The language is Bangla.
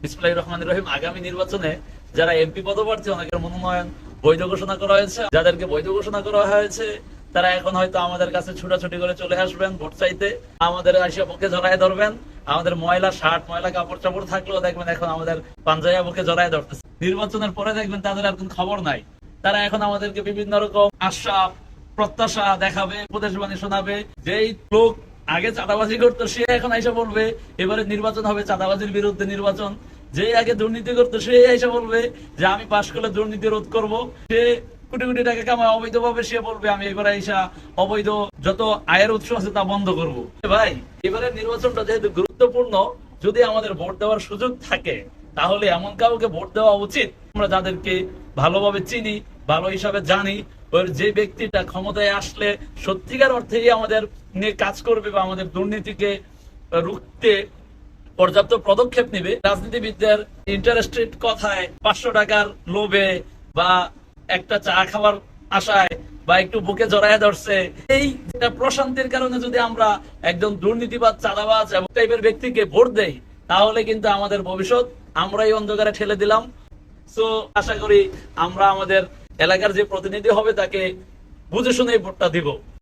বিসমিল্লাহির রহমানির রহিম। আগামী নির্বাচনে যারা এমপি পদপ্রার্থী অনেকের মনোনয়ন বৈধ ঘোষণা করা হয়েছে। যাদেরকে বৈধ ঘোষণা করা হয়েছে তারা এখন হয়তো আমাদের কাছে ছুটাছুটি করে চলে আসবেন ভোট চাইতে, আমাদের আসিয়া বুকে জড়ায় ধরবেন। আমাদের ময়লা শার্ট, ময়লা কাপড় চাপড় থাকলেও দেখবেন এখন আমাদের পাঞ্জাইয়া বুকে জড়ায় ধরতেছে। নির্বাচনের পরে দেখবেন তাদের আর কোন খবর নাই। তারা এখন আমাদেরকে বিভিন্ন রকম আশা প্রত্যাশা দেখাবে, উপদেশ বাণী শোনাবে। যেই লোক আগে চাঁদাবাজি করতো সে এখন এসে বলবে এবারে নির্বাচন হবে চাঁদাবাজির বিরুদ্ধে নির্বাচন। যে আগে দুর্নীতি করতো সে এসে বলবে যে আমি পাশ করলে দুর্নীতি রোধ করব। সে কোটি কোটি টাকা কামায় অবৈধভাবে, সে বলবে আমি এবারে এসা অবৈধ যত আয়ের উৎস আছে তা বন্ধ করব। ভাই, এবারে নির্বাচনটা যেহেতু গুরুত্বপূর্ণ, যদি আমাদের ভোট দেওয়ার সুযোগ থাকে তাহলে এমন কাউকে ভোট দেওয়া উচিত আমরা যাদেরকে ভালোভাবে চিনি, ভালো হিসাবে জানি। ওর যে ব্যক্তিটা ক্ষমতায় আসলে সত্যিকার অর্থেই আমাদের নিয়ে কাজ করবে বা আমাদের দুর্নীতিকে রুখতে পর্যাপ্ত পদক্ষেপ নেবে। রাজনীতিবিদদের ইন্টারেস্টেড কথায়, 500 টাকার লোভে বা একটা চা খাওয়ার আশায় বা একটু বুকে জড়ায় ধরছে, এই যেটা প্রশান্তির কারণে যদি আমরা একজন দুর্নীতিবাদ, চাঁদাবাজ এবং টাইপের ব্যক্তিকে ভোট দেই তাহলে কিন্তু আমাদের ভবিষ্যৎ আমরাই অন্ধকারে ঠেলে দিলাম। সো আশা করি আমরা আমাদের এলাকার যে প্রতিনিধি হবে তাকে বুঝে শুনে ভোটটা দিব।